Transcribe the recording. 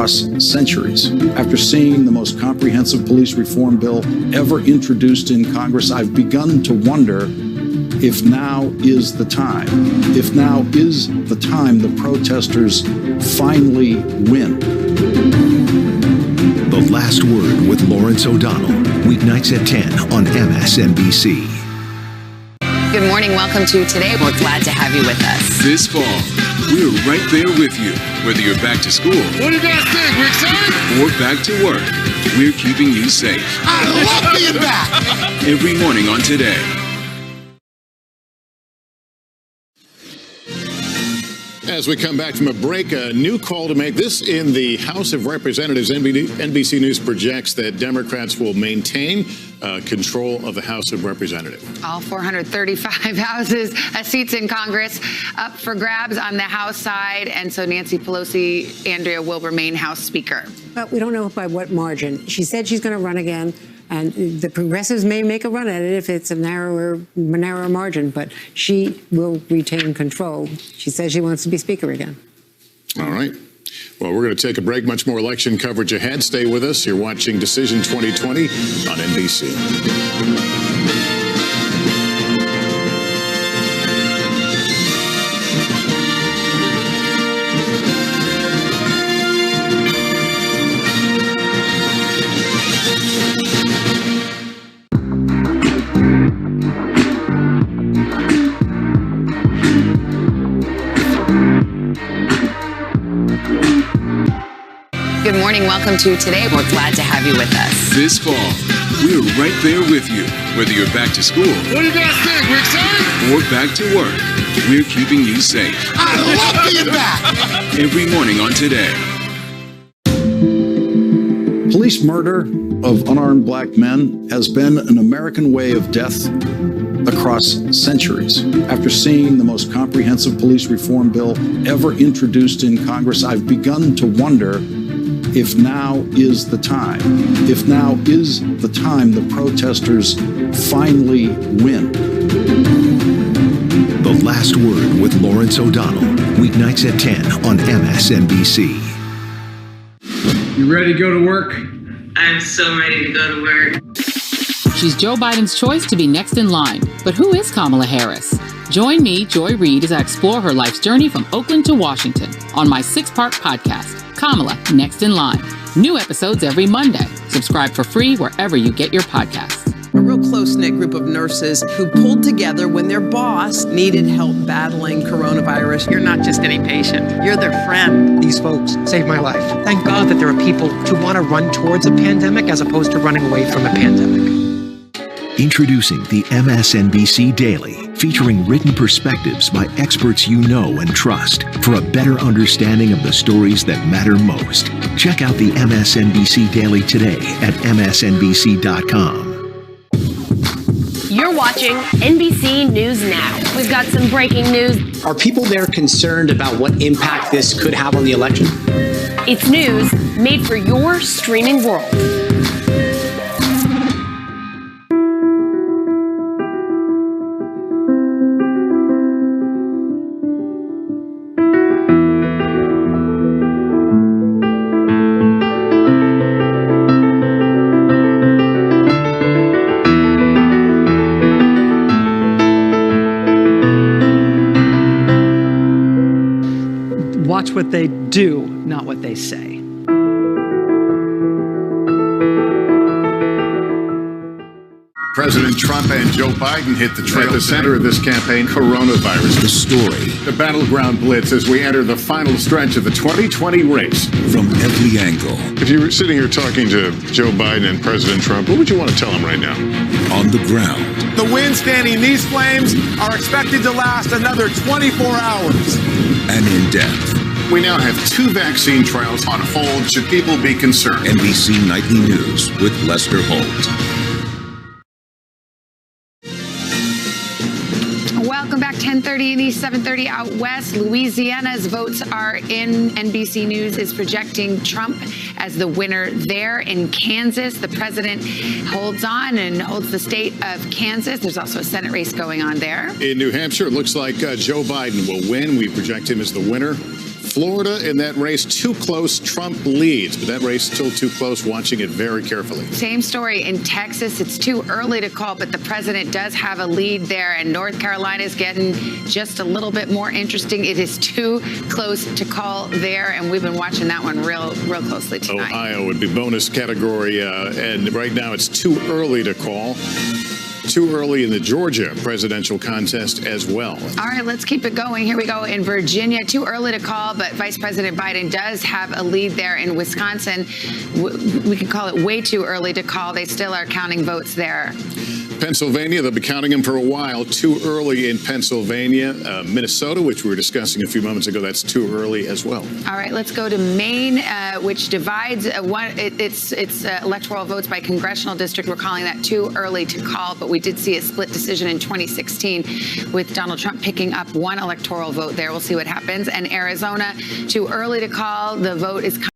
across centuries. After seeing the most comprehensive police reform bill ever introduced in Congress, I've begun to wonder if now is the time. If now is the time the protesters finally win. The Last Word with Lawrence O'Donnell, weeknights at 10 on MSNBC. Good morning. Welcome to Today. We're glad to have you with us. This fall, we're right there with you. Whether you're back to school, what do you guys think? We're excited? Or back to work, we're keeping you safe. I love being back. Every morning on Today. As we come back from a break, a new call to make. This in the House of Representatives. NBC News projects that Democrats will maintain control of the House of Representatives. All 435 seats in Congress up for grabs on the House side. And so Nancy Pelosi, Andrea, will remain House Speaker. But we don't know by what margin. She said she's going to run again. And the progressives may make a run at it if it's a narrower margin, but she will retain control. She says she wants to be Speaker again. All right. Well, we're going to take a break. Much more election coverage ahead. Stay with us. You're watching Decision 2020 on NBC. Good morning. Welcome to Today. We're glad to have you with us. This fall, we're right there with you. Whether you're back to school, what do you guys think? We're excited? Or back to work, we're keeping you safe. I love being back. Every morning on Today. Police murder of unarmed black men has been an American way of death across centuries. After seeing the most comprehensive police reform bill ever introduced in Congress, I've begun to wonder if now is the time. If now is the time the protesters finally win. The Last Word with Lawrence O'Donnell, weeknights at 10 on MSNBC. You ready to go to work? I'm so ready to go to work. She's Joe Biden's choice to be next in line. But who is Kamala Harris? Join me, Joy Reid, as I explore her life's journey from Oakland to Washington on my 6-part podcast, Kamala Next in Line. New episodes every Monday. Subscribe for free wherever you get your podcasts. A real close-knit group of nurses who pulled together when their boss needed help battling coronavirus. You're not just any patient. You're their friend. These folks saved my life. Thank God that there are people who want to run towards a pandemic as opposed to running away from a pandemic. Introducing the MSNBC Daily, featuring written perspectives by experts you know and trust for a better understanding of the stories that matter most. Check out the MSNBC Daily today at msnbc.com. You're watching NBC News Now. We've got some breaking news. Are people there concerned about what impact this could have on the election? It's news made for your streaming world. Watch what they do, not what they say. President Trump and Joe Biden hit the trail. At the center of this campaign, coronavirus. The story. The battleground blitz as we enter the final stretch of the 2020 race. From every angle. If you were sitting here talking to Joe Biden and President Trump, what would you want to tell them right now? On the ground. The wind standing these flames are expected to last another 24 hours. And in depth. We now have 2 vaccine trials on hold. Should people be concerned? NBC Nightly News with Lester Holt. Welcome back. 10:30 in East, 7:30 out west. Louisiana's votes are in. NBC News is projecting Trump as the winner there. In Kansas, the president holds on and holds the state of Kansas. There's also a Senate race going on there. In New Hampshire, it looks like Joe Biden will win. We project him as the winner. Florida, in that race, too close. Trump leads, but that race still too close. Watching it very carefully. Same story in Texas. It's too early to call, but the president does have a lead there, and North Carolina is getting just a little bit more interesting. It is too close to call there, and we've been watching that one real closely tonight. Ohio would be bonus category, and right now it's too early to call. Too early in the Georgia presidential contest as well. All right, let's keep it going. Here we go in Virginia. Too early to call, but Vice President Biden does have a lead there in Wisconsin. We could call it way too early to call. They still are counting votes there. Pennsylvania, they'll be counting them for a while. Too early in Pennsylvania. Minnesota, which we were discussing a few moments ago, that's too early as well. All right, let's go to Maine, which divides its electoral votes by congressional district. We're calling that too early to call, but we did see a split decision in 2016 with Donald Trump picking up one electoral vote there. We'll see what happens. And Arizona, too early to call. The vote is